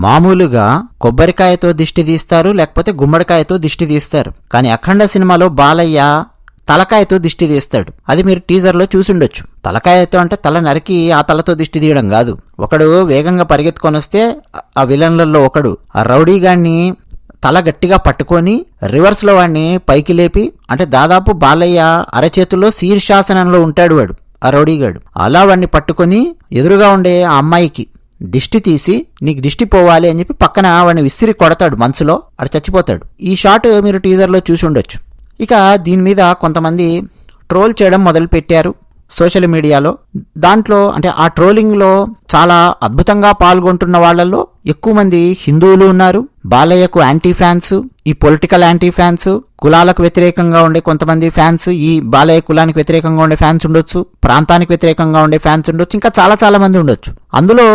మామూలుగా కొబ్బరికాయతో దిష్టి తీస్తారు, లేకపోతే గుమ్మడికాయతో దిష్టి తీస్తారు. కానీ అఖండ సినిమాలో బాలయ్య తలకాయతో దిష్టి తీస్తాడు. అది మీరు టీజర్లో చూసుండొచ్చు. తలకాయతో అంటే తల నరికి ఆ తలతో దిష్టి తీయడం కాదు. ఒకడు వేగంగా పరిగెత్తుకొని వస్తే ఆ విలన్లలో ఒకడు ఆ రౌడీగాన్ని తల గట్టిగా పట్టుకొని రివర్స్లో వాడిని పైకి లేపి, అంటే దాదాపు బాలయ్య అరచేతుల్లో శీర్షాసనంలో ఉంటాడు వాడు ఆ రౌడీగాడు. అలా వాడిని పట్టుకొని ఎదురుగా ఉండే ఆ అమ్మాయికి దిష్టి తీసి, నీకు దిష్టి పోవాలి అని చెప్పి పక్కన వాడిని విసిరి కొడతాడు, మనసులో అటు చచ్చిపోతాడు. ఈ షాట్ మీరు టీజర్లో చూసి ఉండొచ్చు. ఇక దీని మీద కొంతమంది ట్రోల్ చేయడం మొదలుపెట్టారు సోషల్ మీడియాలో. దాంట్లో అంటే ఆ ట్రోలింగ్లో చాలా అద్భుతంగా పాల్గొంటున్న వాళ్ళల్లో ఎక్కువ మంది హిందువులు ఉన్నారు, బాలయ్యకు యాంటీ ఫ్యాన్స్, ఈ పొలిటికల్ యాంటీ ఫ్యాన్స్, కులాలకు వ్యతిరేకంగా ఉండే కొంతమంది ఫ్యాన్స్, ఈ బాలయ్య కులానికి వ్యతిరేకంగా ఉండే ఫ్యాన్స్ ఉండొచ్చు, ప్రాంతానికి వ్యతిరేకంగా ఉండే ఫ్యాన్స్ ఉండొచ్చు, ఇంకా చాలా చాలా మంది ఉండొచ్చు. అందులో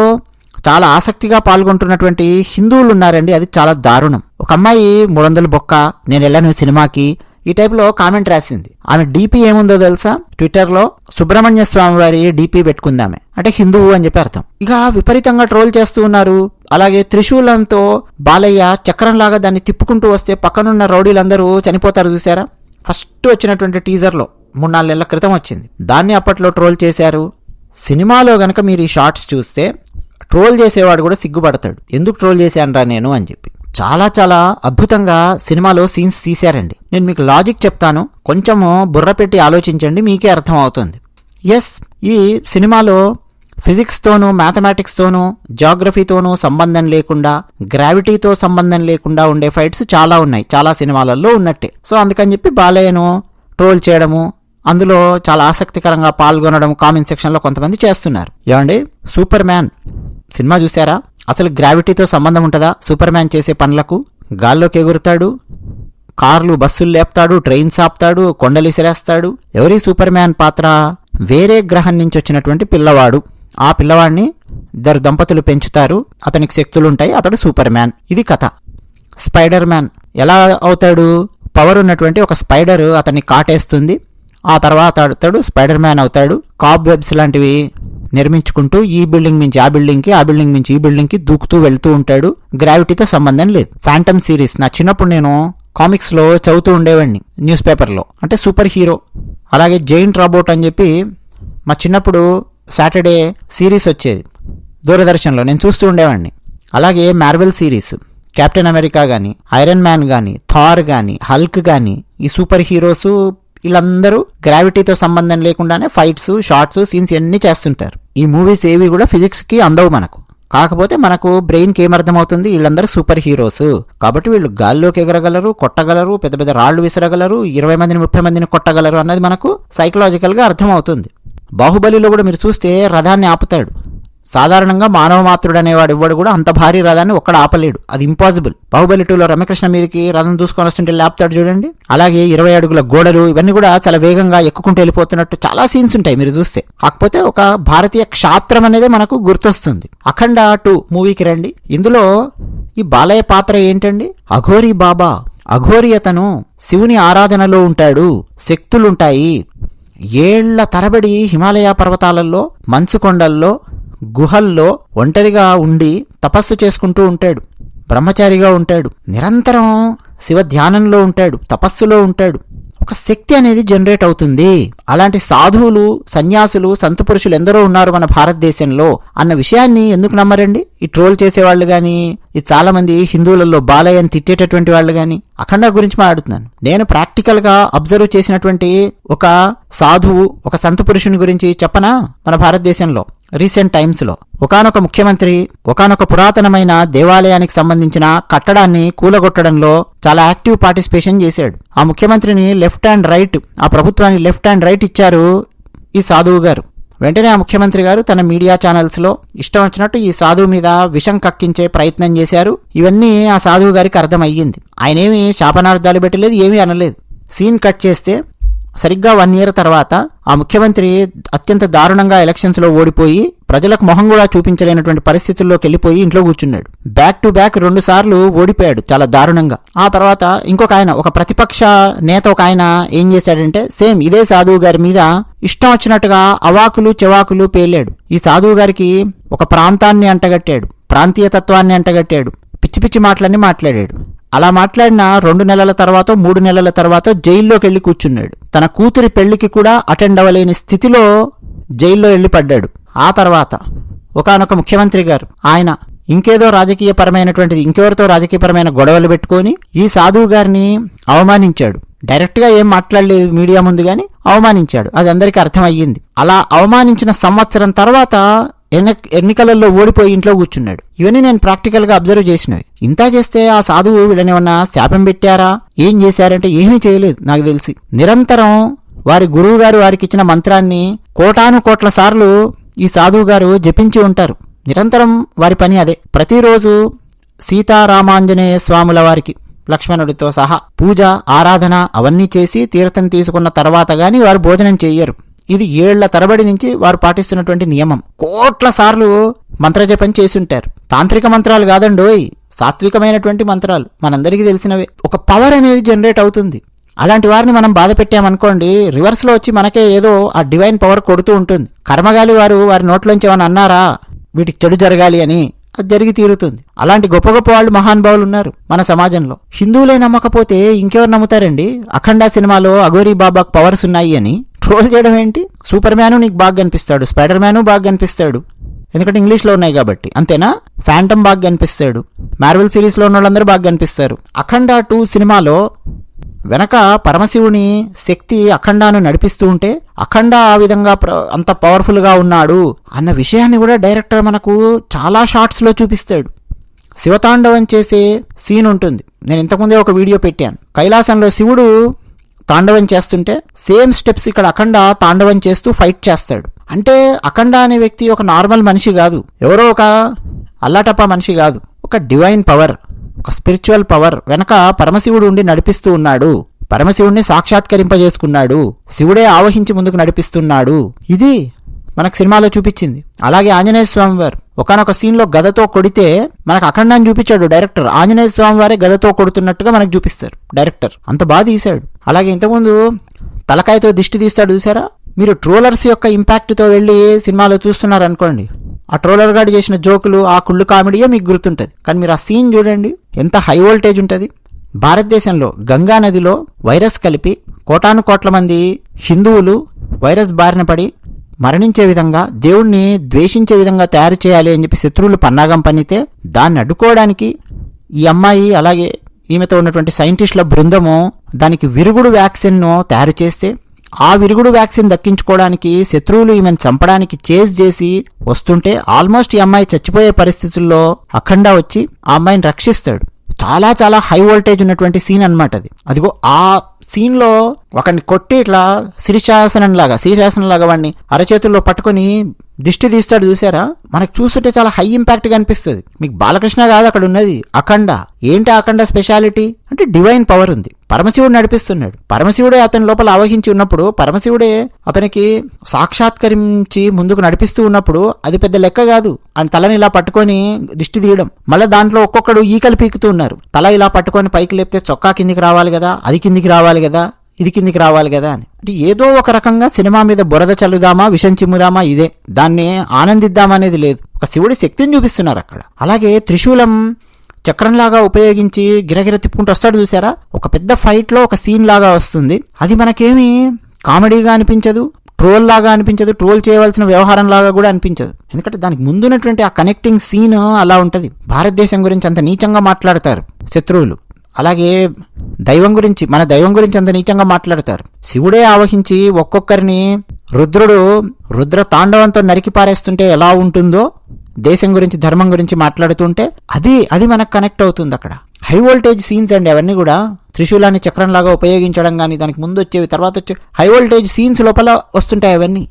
చాలా ఆసక్తిగా పాల్గొంటున్నటువంటి హిందువులు ఉన్నారండి. అది చాలా దారుణం. ఒక అమ్మాయి 300 బొక్క, నేను వెళ్ళాను సినిమాకి, ఈ టైప్లో కామెంట్ రాసింది. ఆమె డీపీ ఏముందో తెలుసా? ట్విట్టర్లో సుబ్రహ్మణ్య స్వామి వారి డీపీ పెట్టుకుందామే, అంటే హిందువు అని చెప్పి అర్థం. ఇక విపరీతంగా ట్రోల్ చేస్తూ ఉన్నారు. అలాగే త్రిశూలంతో బాలయ్య చక్రంలాగా దాన్ని తిప్పుకుంటూ వస్తే పక్కనున్న రౌడీలందరూ చనిపోతారు చూసారా? ఫస్ట్ వచ్చినటువంటి టీజర్లో 3-4 నెలల క్రితం వచ్చింది. దాన్ని అప్పట్లో ట్రోల్ చేశారు. సినిమాలో గనక మీరు ఈ షార్ట్స్ చూస్తే ట్రోల్ చేసేవాడు కూడా సిగ్గుపడతాడు, ఎందుకు ట్రోల్ చేశానురా నేను అని చెప్పి. చాలా చాలా అద్భుతంగా సినిమాలో సీన్స్ తీశారండి. నేను మీకు లాజిక్ చెప్తాను, కొంచెము బుర్ర పెట్టి ఆలోచించండి, మీకే అర్థం అవుతుంది. ఎస్, ఈ సినిమాలో ఫిజిక్స్తోనూ మ్యాథమెటిక్స్తోనూ జాగ్రఫీతోనూ సంబంధం లేకుండా, గ్రావిటీతో సంబంధం లేకుండా ఉండే ఫైట్స్ చాలా ఉన్నాయి, చాలా సినిమాలలో ఉన్నట్టే. సో అందుకని చెప్పి బాలయ్యను ట్రోల్ చేయడము, అందులో చాలా ఆసక్తికరంగా పాల్గొనడం కామెంట్ సెక్షన్లో కొంతమంది చేస్తున్నారు. ఏమండి, సూపర్ మ్యాన్ సినిమా చూసారా? అసలు గ్రావిటీతో సంబంధం ఉంటుందా సూపర్ మ్యాన్ చేసే పనులకు? గాల్లోకి ఎగురుతాడు, కార్లు బస్సులు లేపుతాడు, ట్రైన్స్ ఆపుతాడు, కొండలు ఇసిరేస్తాడు. ఎవరి సూపర్ మ్యాన్ పాత్ర? వేరే గ్రహం నుంచి వచ్చినటువంటి పిల్లవాడు. ఆ పిల్లవాడిని 2 దంపతులు పెంచుతారు, అతనికి శక్తులుంటాయి, అతడు సూపర్ మ్యాన్. ఇది కథ. స్పైడర్ మ్యాన్ ఎలా అవుతాడు? పవర్ ఉన్నటువంటి ఒక స్పైడర్ అతన్ని కాటేస్తుంది, ఆ తర్వాత అతడు స్పైడర్ మ్యాన్ అవుతాడు. కాబ్ వెబ్స్ లాంటివి నిర్మించుకుంటూ ఈ బిల్డింగ్ నుంచి ఆ బిల్డింగ్కి, ఆ బిల్డింగ్ నుంచి ఈ బిల్డింగ్కి దూకుతూ వెళ్తూ ఉంటాడు. గ్రావిటీతో సంబంధం లేదు. ఫ్యాంటమ్ సిరీస్ నా చిన్నప్పుడు నేను కామిక్స్లో చదువుతూ ఉండేవాడిని, న్యూస్ పేపర్లో. అంటే సూపర్ హీరో. అలాగే జైంట్ రాబోట్ అని చెప్పి మా చిన్నప్పుడు సాటర్డే సిరీస్ వచ్చేది దూరదర్శన్లో, నేను చూస్తూ ఉండేవాడిని. అలాగే మార్వెల్ సిరీస్, కెప్టెన్ అమెరికా కానీ, ఐరన్ మ్యాన్ కానీ, థార్ కానీ, హల్క్ కానీ, ఈ సూపర్ హీరోస్ వీళ్ళందరూ గ్రావిటీతో సంబంధం లేకుండానే ఫైట్స్, షార్ట్స్, సీన్స్ అన్నీ చేస్తుంటారు. ఈ మూవీస్ ఏవి కూడా ఫిజిక్స్కి అందవు మనకు. కాకపోతే మనకు బ్రెయిన్కి ఏమర్థమవుతుంది? వీళ్ళందరూ సూపర్ హీరోస్ కాబట్టి వీళ్ళు గాల్లోకి ఎగరగలరు, కొట్టగలరు, పెద్ద పెద్ద రాళ్లు విసరగలరు, 20 మందిని 30 మందిని కొట్టగలరు అన్నది మనకు సైకలాజికల్గా అర్థమవుతుంది. బాహుబలిలో కూడా మీరు చూస్తే రథాన్ని ఆపుతాడు. సాధారణంగా మానవ మాతృడు అనేవాడు ఇవ్వడు కూడా అంత భారీ రథాన్ని ఒక్కడ ఆపలేడు, అది ఇంపాసిబుల్. బాహుబలి 2లో రమ్యకృష్ణ మీదకి రథం దూసుకొని వస్తుంటే లేపుతాడు చూడండి. అలాగే 20 అడుగుల గోడలు, ఇవన్నీ కూడా చాలా వేగంగా ఎక్కుకుంటూ వెళ్ళిపోతున్నట్టు చాలా సీన్స్ ఉంటాయి మీరు చూస్తే. కాకపోతే ఒక భారతీయ క్షాత్రం అనేది మనకు గుర్తొస్తుంది. అఖండ 2 మూవీకి రండి. ఇందులో ఈ బాలయ్య పాత్ర ఏంటండి? అఘోరీ బాబా. అఘోరీ అతను శివుని ఆరాధనలో ఉంటాడు, శక్తులుంటాయి. ఏళ్ల తరబడి హిమాలయ పర్వతాలలో, మంచు కొండల్లో, గుహల్లో ఒంటరిగా ఉండి తపస్సు చేసుకుంటూ ఉంటాడు, బ్రహ్మచారిగా ఉంటాడు, నిరంతరం శివ ధ్యానంలో ఉంటాడు, తపస్సులో ఉంటాడు. ఒక శక్తి అనేది జనరేట్ అవుతుంది. అలాంటి సాధువులు, సన్యాసులు, సంత పురుషులు ఎందరో ఉన్నారు మన భారతదేశంలో అన్న విషయాన్ని ఎందుకు నమ్మరండి ఈ ట్రోల్ చేసేవాళ్ళు కానీ, ఈ చాలా మంది హిందువులలో బాలయ్యని తిట్టేటటువంటి వాళ్ళు కానీ? అఖండ గురించి మాట్లాడుతున్నాను నేను. ప్రాక్టికల్ గా అబ్జర్వ్ చేసినటువంటి ఒక సాధువు, ఒక సంత పురుషుని గురించి చెప్పనా? మన భారతదేశంలో రీసెంట్ టైమ్స్ లో ఒకానొక ముఖ్యమంత్రి ఒకానొక పురాతనమైన దేవాలయానికి సంబంధించిన కట్టడాన్ని కూలగొట్టడంలో చాలా యాక్టివ్ పార్టిసిపేషన్ చేశాడు. ఆ ముఖ్యమంత్రిని లెఫ్ట్ అండ్ రైట్, ఆ ప్రభుత్వాన్ని లెఫ్ట్ అండ్ రైట్ ఇచ్చారు ఈ సాధువు గారు. వెంటనే ఆ ముఖ్యమంత్రి గారు తన మీడియా ఛానల్స్ లో ఇష్టం వచ్చినట్టు ఈ సాధువు మీద విషం కక్కించే ప్రయత్నం చేశారు. ఇవన్నీ ఆ సాధువు గారికి అర్థమయ్యింది. ఆయన ఏమి శాపనార్థాలు పెట్టలేదు, ఏమీ అనలేదు. సీన్ కట్ చేస్తే సరిగ్గా 1 year తర్వాత ఆ ముఖ్యమంత్రి అత్యంత దారుణంగా ఎలక్షన్స్ లో ఓడిపోయి ప్రజలకు మొహం కూడా చూపించలేనటువంటి పరిస్థితుల్లోకి వెళ్ళిపోయి ఇంట్లో కూర్చున్నాడు. బ్యాక్ టు బ్యాక్ 2 సార్లు ఓడిపోయాడు చాలా దారుణంగా. ఆ తర్వాత ఇంకొక ఆయన, ఒక ప్రతిపక్ష నేత ఒక ఆయన ఏం చేశాడంటే సేమ్ ఇదే సాధువు గారి మీద ఇష్టం వచ్చినట్టుగా అవాకులు చెవాకులు పేలాడు. ఈ సాధువు గారికి ఒక ప్రాంతాన్ని అంటగట్టాడు. ప్రాంతీయ తత్వాన్ని అంటగట్టాడు, పిచ్చి పిచ్చి మాటలన్నీ మాట్లాడాడు. అలా మాట్లాడిన 2 నెలల తర్వాత 3 నెలల తర్వాత జైల్లోకి వెళ్ళి కూర్చున్నాడు. తన కూతురి పెళ్లికి కూడా అటెండ్ అవ్వలేని స్థితిలో జైల్లో వెళ్ళి పడ్డాడు. ఆ తర్వాత ఒకానొక ముఖ్యమంత్రి గారు ఆయన ఇంకేదో రాజకీయపరమైనటువంటిది ఇంకెవరితో రాజకీయపరమైన గొడవలు పెట్టుకొని ఈ సాధువు గారిని అవమానించాడు. డైరెక్ట్గా ఏం మాట్లాడలేదు మీడియా ముందు గాని అవమానించాడు. అది అందరికీ అర్థమయ్యింది. అలా అవమానించిన సంవత్సరం తర్వాత ఎన్నికలలో ఓడిపోయి ఇంట్లో కూర్చున్నాడు. ఇవన్నీ నేను ప్రాక్టికల్ గా అబ్జర్వ్ చేసినవి. ఇంత చేస్తే ఆ సాధువు వీళ్ళనేమన్నా శాపం పెట్టారా, ఏం చేశారంటే ఏమీ చేయలేదు. నాకు తెలిసి నిరంతరం వారి గురువు గారు వారికి ఇచ్చిన మంత్రాన్ని కోటాను కోట్ల సార్లు ఈ సాధువు గారు జపించి ఉంటారు. నిరంతరం వారి పని అదే. ప్రతిరోజు సీతారామాంజనేయ స్వాముల వారికి లక్ష్మణుడితో సహా పూజ ఆరాధన అవన్నీ చేసి తీర్థం తీసుకున్న తర్వాత గాని వారు భోజనం చెయ్యరు. ఇది 7 ఏళ్ల తరబడి నుంచి వారు పాటిస్తున్నటువంటి నియమం. కోట్ల సార్లు మంత్రజపం చేసుంటారు. తాంత్రిక మంత్రాలు కాదండోయ్, సాత్వికమైనటువంటి మంత్రాలు మనందరికీ తెలిసినవే. ఒక పవర్ అనేది జనరేట్ అవుతుంది. అలాంటి వారిని మనం బాధ పెట్టామనుకోండి, రివర్స్లో వచ్చి మనకే ఏదో ఆ డివైన్ పవర్ కొడుతూ ఉంటుంది. కర్మగాలి వారు వారి నోట్లోంచి ఏమన్నా అన్నారా వీటికి చెడు జరగాలి అని, అది జరిగి తీరుతుంది. అలాంటి గొప్ప గొప్ప వాళ్ళు మహానుభావులు ఉన్నారు మన సమాజంలో. హిందువులే నమ్మకపోతే ఇంకెవరు నమ్ముతారండి? అఖండ సినిమాలో అఘోరీ బాబాకు పవర్స్ ఉన్నాయి అని ట్రోల్ చేయడం ఏంటి? సూపర్ మ్యాను నీకు బాగా కనిపిస్తాడు, స్పైడర్ మ్యాను బాగా కనిపిస్తాడు, ఎందుకంటే ఇంగ్లీష్లో ఉన్నాయి కాబట్టి, అంతేనా? ఫ్యాంటమ్ బాగా కనిపిస్తాడు, మార్వెల్ సిరీస్లో ఉన్న వాళ్ళందరూ బాగా కనిపిస్తారు. అఖండ 2 సినిమాలో వెనక పరమశివుని శక్తి అఖండాను నడిపిస్తూ ఉంటే అఖండ ఆ విధంగా అంత పవర్ఫుల్గా ఉన్నాడు అన్న విషయాన్ని కూడా డైరెక్టర్ మనకు చాలా షార్ట్స్లో చూపిస్తాడు. శివతాండవం చేసే సీన్ ఉంటుంది. నేను ఇంతకుముందే ఒక వీడియో పెట్టాను. కైలాసంలో శివుడు తాండవం చేస్తుంటే సేమ్ స్టెప్స్ ఇక్కడ అఖండ తాండవం చేస్తూ ఫైట్ చేస్తాడు. అంటే అఖండ అనే వ్యక్తి ఒక నార్మల్ మనిషి కాదు, ఎవరో ఒక అల్లాటప్ప మనిషి కాదు, ఒక డివైన్ పవర్, ఒక స్పిరిచువల్ పవర్ వెనక పరమశివుడు ఉండి నడిపిస్తూ ఉన్నాడు. పరమశివుడిని సాక్షాత్కరింపజేసుకున్నాడు, శివుడే ఆవహించి ముందుకు నడిపిస్తున్నాడు. ఇది మనకు సినిమాలో చూపించింది. అలాగే ఆంజనేయ స్వామి వారు ఒకనొక సీన్లో గదతో కొడితే మనకు అఖండాన్ని చూపించాడు డైరెక్టర్. ఆంజనేయ స్వామి వారే గదతో కొడుతున్నట్టుగా మనకు చూపిస్తారు డైరెక్టర్. అంత బాగా తీశాడు. అలాగే ఇంతకుముందు తలకాయతో దిష్టి తీస్తాడు చూసారా? మీరు ట్రోలర్స్ యొక్క ఇంపాక్ట్తో వెళ్ళి సినిమాలో చూస్తున్నారు అనుకోండి, ఆ ట్రోలర్ గాడు చేసిన జోకులు ఆ కుళ్ళు కామెడీయే మీకు గుర్తుంటుంది. కానీ మీరు ఆ సీన్ చూడండి, ఎంత హై వోల్టేజ్ ఉంటుంది. భారతదేశంలో గంగా నదిలో వైరస్ కలిపి కోటాను కోట్ల మంది హిందువులు వైరస్ బారిన పడి మరణించే విధంగా, దేవుణ్ణి ద్వేషించే విధంగా తయారు చేయాలి అని చెప్పి శత్రువులు పన్నాగం పన్నితే దాన్ని అడ్డుకోవడానికి ఈ అమ్మాయి అలాగే ఈమెతో ఉన్నటువంటి సైంటిస్టుల బృందము దానికి విరుగుడు వ్యాక్సిన్ను తయారు చేస్తే ఆ విరుగుడు వ్యాక్సిన్ దక్కించుకోవడానికి శత్రువులు ఈమెను చంపడానికి చేజ్ చేసి వస్తుంటే ఆల్మోస్ట్ ఈ అమ్మాయి చచ్చిపోయే పరిస్థితుల్లో అఖండ వచ్చి ఆ అమ్మాయిని రక్షిస్తాడు. చాలా చాలా హై వోల్టేజ్ ఉన్నటువంటి సీన్ అనమాట అది. అదిగో ఆ సీన్లో ఒకరిని కొట్టి ఇట్లా శీర్షాసనంలాగా వాడిని అరచేతుల్లో పట్టుకొని దిష్టి తీస్తాడు చూసారా? మనకు చూస్తుంటే చాలా హై ఇంపాక్ట్ గా అనిపిస్తుంది. మీకు బాలకృష్ణ కాదు అక్కడ ఉన్నది, అఖండ. ఏంటి అఖండ స్పెషాలిటీ అంటే డివైన్ పవర్ ఉంది. పరమశివుడు నడిపిస్తున్నాడు. పరమశివుడే అతని లోపల ఆవహించి ఉన్నప్పుడు, పరమశివుడే అతనికి సాక్షాత్కరించి ముందుకు నడిపిస్తూ ఉన్నప్పుడు అది పెద్ద లెక్క కాదు. ఆయన తలని ఇలా పట్టుకొని దిష్టి తీయడం, మళ్ళీ దాంట్లో ఒక్కొక్కడు ఈకలు పీకుతూ ఉన్నారు. తల ఇలా పట్టుకొని పైకి లేపితే చొక్కా కిందికి రావాలి కదా, అది కిందికి రావాలి కదా, ఇది కిందికి రావాలి కదా అని. అంటే ఏదో ఒక రకంగా సినిమా మీద బురద చల్లుదామా, విషం చిమ్ముదామా, ఇదే. దాన్ని ఆనందిద్దామా అనేది లేదు. ఒక శివుడి శక్తిని చూపిస్తున్నారు అక్కడ. అలాగే త్రిశూలం చక్రంలాగా ఉపయోగించి గిరగిర తిప్పుకుంటూ వస్తాడు చూసారా? ఒక పెద్ద ఫైట్ లో ఒక సీన్ లాగా వస్తుంది. అది మనకేమీ కామెడీగా అనిపించదు, ట్రోల్ లాగా అనిపించదు, ట్రోల్ చేయవలసిన వ్యవహారం లాగా కూడా అనిపించదు. ఎందుకంటే దానికి ముందున్నటువంటి ఆ కనెక్టింగ్ సీన్ అలా ఉంటది. భారతదేశం గురించి అంత నీచంగా మాట్లాడతారు శత్రువులు. అలాగే దైవం గురించి, మన దైవం గురించి అంత నీచంగా మాట్లాడతారు. శివుడే ఆవహించి ఒక్కొక్కరిని రుద్ర తాండవంతో నరికి పారేస్తుంటే ఎలా ఉంటుందో, దేశం గురించి ధర్మం గురించి మాట్లాడుతుంటే అది మనకు కనెక్ట్ అవుతుంది. అక్కడ హై వోల్టేజ్ సీన్స్ అండి అవన్నీ కూడా. త్రిశూలాన్ని చక్రంలాగా ఉపయోగించడం కానీ, దానికి ముందు వచ్చేవి తర్వాత వచ్చే హై వోల్టేజ్ సీన్స్ లోపల వస్తుంటాయి అవన్నీ.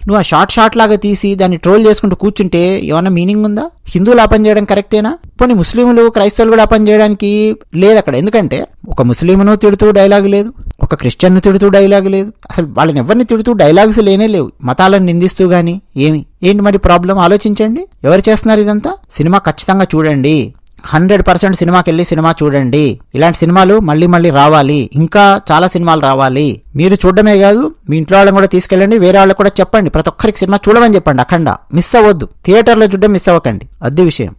నువ్వు ఆ షార్ట్ లాగా తీసి దాన్ని ట్రోల్ చేసుకుంటూ కూర్చుంటే ఏమన్నా మీనింగ్ ఉందా? హిందువులు ఆ పని చేయడం కరెక్టేనా? పోనీ ముస్లింలు క్రైస్తవులు కూడా ఆ పని చేయడానికి లేదు అక్కడ. ఎందుకంటే ఒక ముస్లింను తిడుతూ డైలాగ్ లేదు, ఒక క్రిస్టియన్ను తిడుతూ డైలాగ్ లేదు, అసలు వాళ్ళని ఎవరిని తిడుతూ డైలాగ్స్ లేనే లేవు. మతాలను నిందిస్తూ గానీ ఏంటి మరి ప్రాబ్లం? ఆలోచించండి. ఎవరు చేస్తున్నారు ఇదంతా? సినిమా ఖచ్చితంగా చూడండి. 100% సినిమాకి వెళ్ళి సినిమా చూడండి. ఇలాంటి సినిమాలు మళ్ళీ మళ్ళీ రావాలి, ఇంకా చాలా సినిమాలు రావాలి. మీరు చూడడమే కాదు, మీ ఇంట్లో వాళ్ళని కూడా తీసుకెళ్ళండి, వేరే వాళ్ళకి కూడా చెప్పండి. ప్రతి ఒక్కరికి సినిమా చూడమని చెప్పండి. అఖండ మిస్ అవ్వద్దు. థియేటర్లో చూడడం మిస్ అవ్వకండి. అది విషయం.